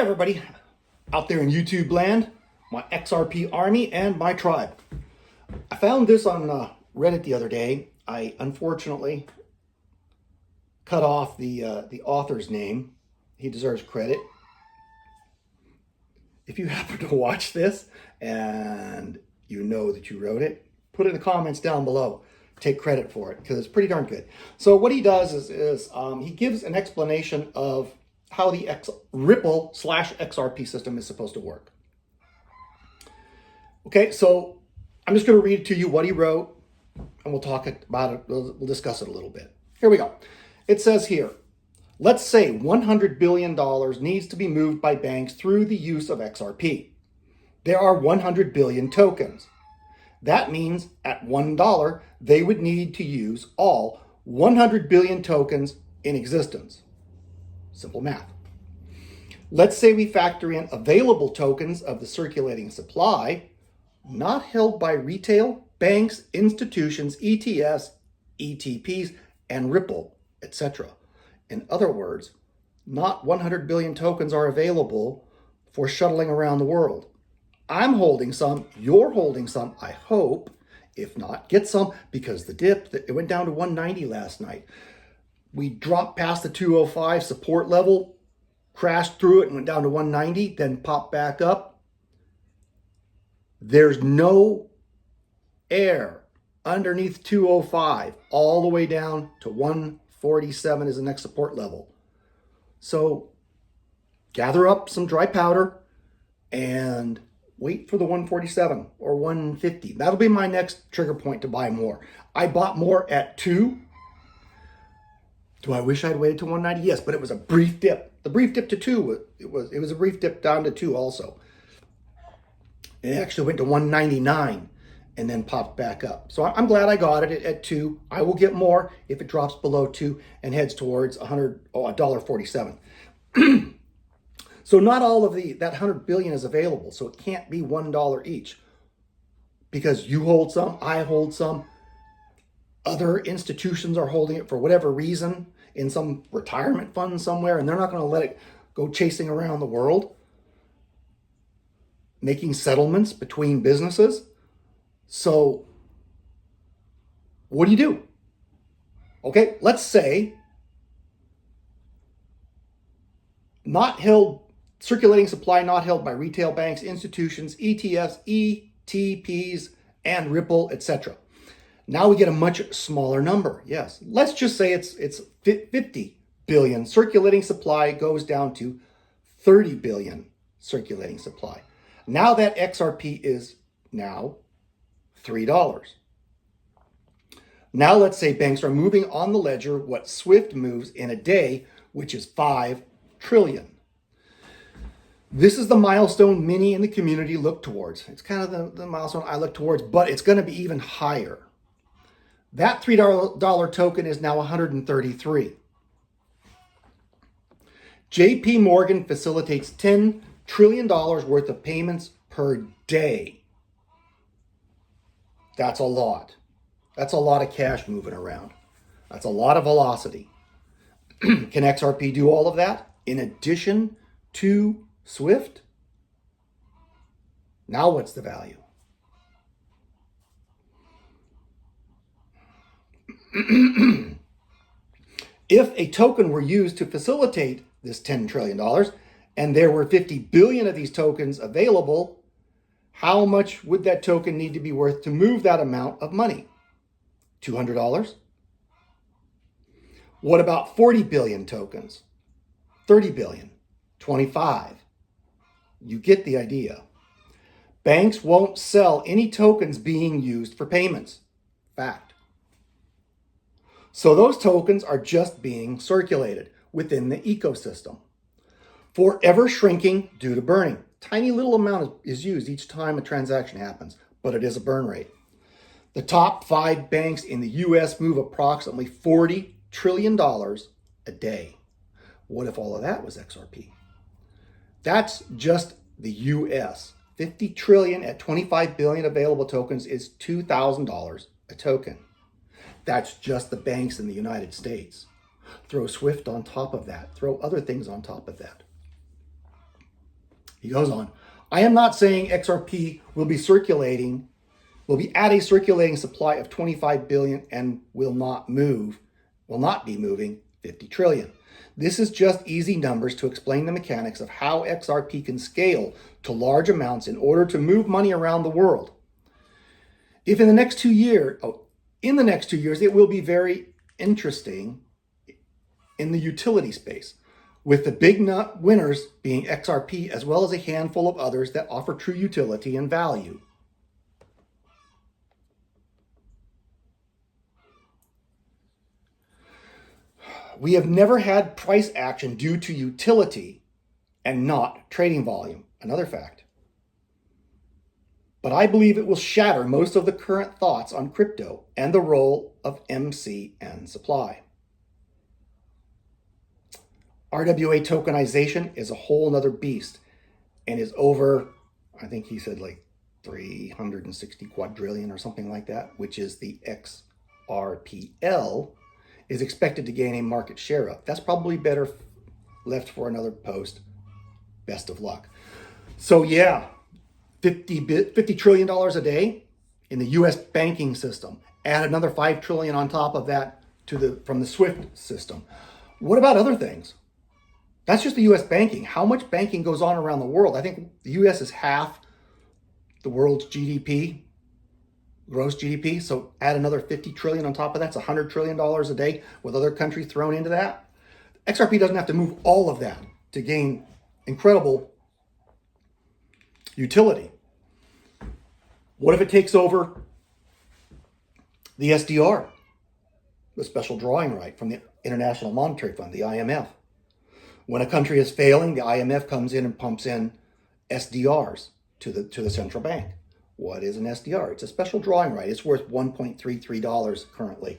everybody out there in YouTube land, my XRP army and my tribe. I found this on Reddit the other day. I unfortunately cut off the author's name. He deserves credit. If you happen to watch this and you know that you wrote it, put it in the comments down below. Take credit for it because it's pretty darn good. So what he does is he gives an explanation of how the Ripple/XRP system is supposed to work. Okay, so I'm just going to read to you what he wrote, and we'll talk about it. We'll discuss it a little bit. Here we go. It says here, let's say $100 billion needs to be moved by banks through the use of XRP. There are 100 billion tokens. That means at $1, they would need to use all 100 billion tokens in existence. Simple math. Let's say we factor in available tokens of the circulating supply, not held by retail, banks, institutions, ETFs, ETPs, and Ripple, etc. In other words, not 100 billion tokens are available for shuttling around the world. I'm holding some, you're holding some, I hope. If not, get some, because the dip, it went down to 190 last night. We dropped past the 205 support level, crashed through it and went down to 190, then popped back up. There's no air underneath 205, all the way down to 147 is the next support level. So gather up some dry powder and wait for the 147 or 150. That'll be my next trigger point to buy more. I bought more at 2. Do I wish I'd waited to 190? Yes, but it was a brief dip. The brief dip to 2, it was a brief dip down to 2 also. It actually went to 199 and then popped back up. So I'm glad I got it at 2. I will get more if it drops below 2 and heads towards $1.47. So not all of that 100 billion is available. So it can't be $1 each, because you hold some, I hold some. Other institutions are holding it for whatever reason in some retirement fund somewhere, and they're not going to let it go chasing around the world, making settlements between businesses. So what do? Okay, let's say not held, circulating supply not held by retail banks, institutions, ETFs, ETPs, and Ripple, etc. Now we get a much smaller number. Yes, let's just say it's 50 billion. Circulating supply goes down to 30 billion circulating supply. Now that XRP is now $3. Now let's say banks are moving on the ledger what SWIFT moves in a day, which is 5 trillion. This is the milestone many in the community look towards. It's kind of the milestone I look towards, but it's going to be even higher. That $3 token is now 133. JP Morgan facilitates $10 trillion worth of payments per day. That's a lot. That's a lot of cash moving around. That's a lot of velocity. Can XRP do all of that in addition to SWIFT? Now what's the value? If a token were used to facilitate this $10 trillion and there were 50 billion of these tokens available, how much would that token need to be worth to move that amount of money? $200? What about 40 billion tokens? 30 billion? 25? You get the idea. Banks won't sell any tokens being used for payments. Fact. So those tokens are just being circulated within the ecosystem, forever shrinking due to burning. Tiny little amount is used each time a transaction happens, but it is a burn rate. The top 5 banks in the US move approximately $40 trillion a day. What if all of that was XRP? That's just the US. 50 trillion at 25 billion available tokens is $2,000 a token. That's just the banks in the United States. Throw SWIFT on top of that. Throw other things on top of that. He goes on, I am not saying XRP will be at a circulating supply of 25 billion and will not be moving 50 trillion. This is just easy numbers to explain the mechanics of how XRP can scale to large amounts in order to move money around the world. If in the next 2 years, it will be very interesting in the utility space, with the big winners being XRP as well as a handful of others that offer true utility and value. We have never had price action due to utility and not trading volume, another fact. But I believe it will shatter most of the current thoughts on crypto and the role of MCN supply. RWA tokenization is a whole nother beast and is over, I think he said like 360 quadrillion or something like that, which is the XRPL, is expected to gain a market share of. That's probably better left for another post. Best of luck. So yeah, $50 trillion a day in the US banking system. Add another 5 trillion on top of that from the SWIFT system. What about other things? That's just the US banking. How much banking goes on around the world? I think the US is half the world's GDP, gross GDP. So add another 50 trillion on top of that. It's $100 trillion a day with other countries thrown into that. XRP doesn't have to move all of that to gain incredible utility. What if it takes over the SDR, the special drawing right from the International Monetary Fund, the IMF? When a country is failing, the IMF comes in and pumps in SDRs to the central bank. What is an SDR? It's a special drawing right. It's worth $1.33 currently.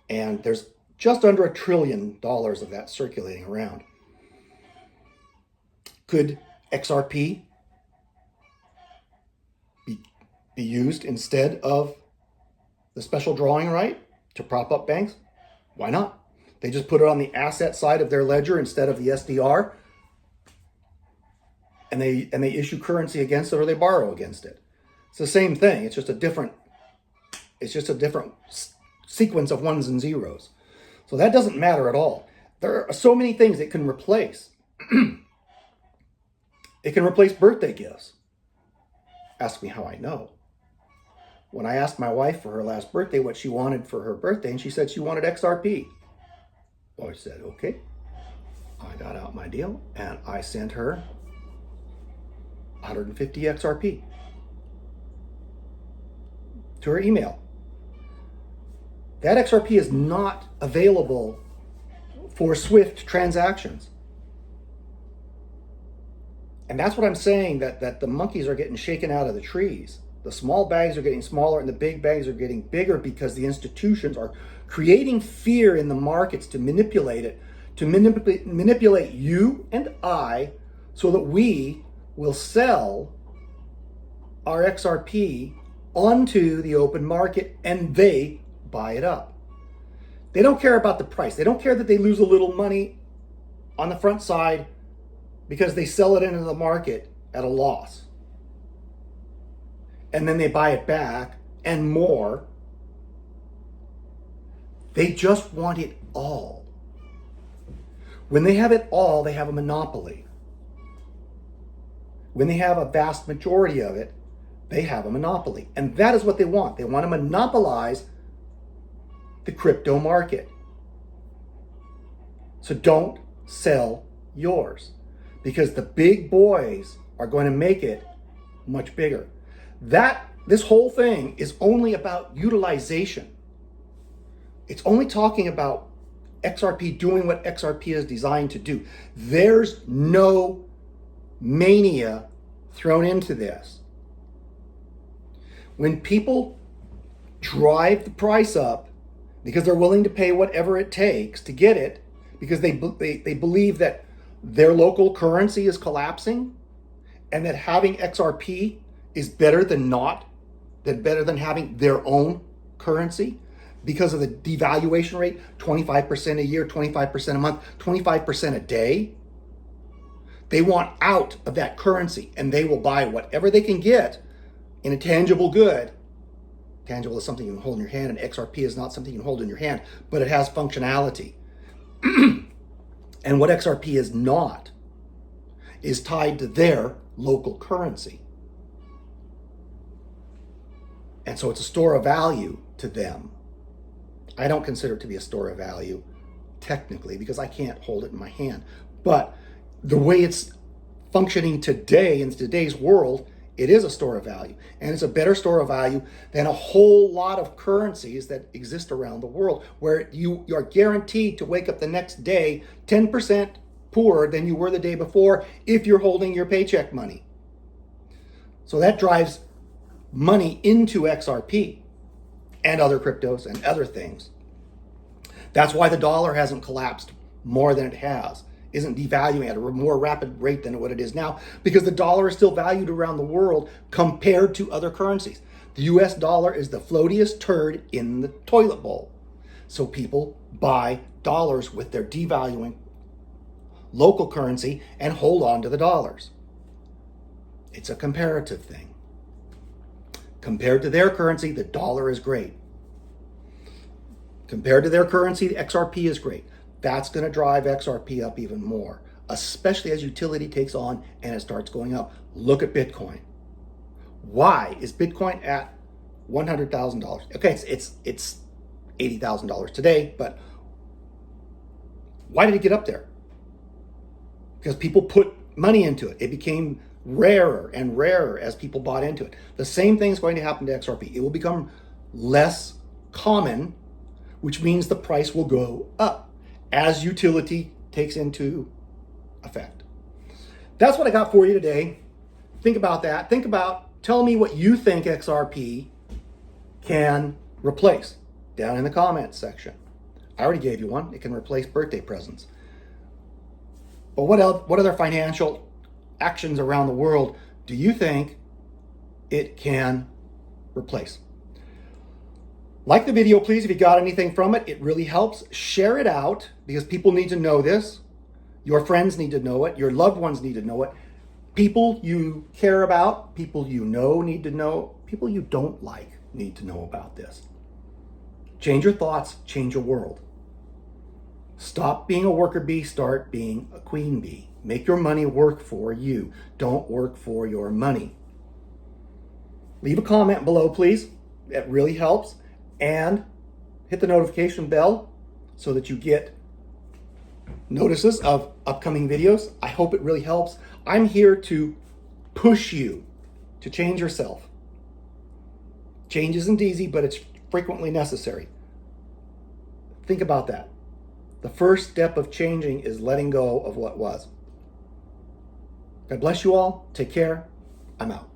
And there's just under $1 trillion of that circulating around. Could XRP be used instead of the special drawing right to prop up banks? Why not? They just put it on the asset side of their ledger instead of the SDR, and they issue currency against it or they borrow against it. It's the same thing. It's just a different sequence of ones and zeros. So that doesn't matter at all. There are so many things it can replace. It can replace birthday gifts. Ask me how I know. When I asked my wife for her last birthday what she wanted for her birthday, and she said she wanted XRP. Well, I said, okay. I got out my deal and I sent her 150 XRP to her email. That XRP is not available for SWIFT transactions. And that's what I'm saying, that the monkeys are getting shaken out of the trees. The small bags are getting smaller and the big bags are getting bigger because the institutions are creating fear in the markets to manipulate it, to manipulate you and I so that we will sell our XRP onto the open market and they buy it up. They don't care about the price. They don't care that they lose a little money on the front side because they sell it into the market at a loss. And then they buy it back and more. They just want it all. When they have it all, they have a monopoly. When they have a vast majority of it, they have a monopoly. And that is what they want. They want to monopolize the crypto market. So don't sell yours, because the big boys are going to make it much bigger. This whole thing is only about utilization. It's only talking about XRP doing what XRP is designed to do. There's no mania thrown into this. When people drive the price up because they're willing to pay whatever it takes to get it, because they believe that their local currency is collapsing and that having XRP is better than having their own currency because of the devaluation rate, 25% a year, 25% a month, 25% a day. They want out of that currency, and they will buy whatever they can get in a tangible good. Tangible is something you can hold in your hand, and XRP is not something you can hold in your hand, but it has functionality. And what XRP is not is tied to their local currency. And so it's a store of value to them. I don't consider it to be a store of value technically because I can't hold it in my hand. But the way it's functioning today in today's world, it is a store of value. And it's a better store of value than a whole lot of currencies that exist around the world where you are guaranteed to wake up the next day 10% poorer than you were the day before if you're holding your paycheck money. So that drives money into XRP and other cryptos and other things. That's why the dollar hasn't collapsed more than it has, isn't devaluing at a more rapid rate than what it is now, because the dollar is still valued around the world compared to other currencies. The US dollar is the floatiest turd in the toilet bowl. So people buy dollars with their devaluing local currency and hold on to the dollars. It's a comparative thing. Compared to their currency, the dollar is great. Compared to their currency, the XRP is great. That's going to drive XRP up even more, especially as utility takes on and it starts going up. Look at Bitcoin. Why is Bitcoin at $100,000? Okay, it's $80,000 today, but why did it get up there? Because people put money into it. It became rarer and rarer as people bought into it. The same thing is going to happen to XRP. It will become less common, which means the price will go up as utility takes into effect. That's what I got for you today. Think about that. Tell me what you think XRP can replace down in the comments section. I already gave you one. It can replace birthday presents. But what other financial actions around the world do you think it can replace? Like the video, please, if you got anything from it. It really helps. Share it out because people need to know this. Your friends need to know it. Your loved ones need to know it. People you care about, people you know need to know. People you don't like need to know about this. Change your thoughts, change your world. Stop being a worker bee, start being a queen bee. Make your money work for you. Don't work for your money. Leave a comment below, please. It really helps. And hit the notification bell so that you get notices of upcoming videos. I hope it really helps. I'm here to push you to change yourself. Change isn't easy, but it's frequently necessary. Think about that. The first step of changing is letting go of what was. God bless you all. Take care. I'm out.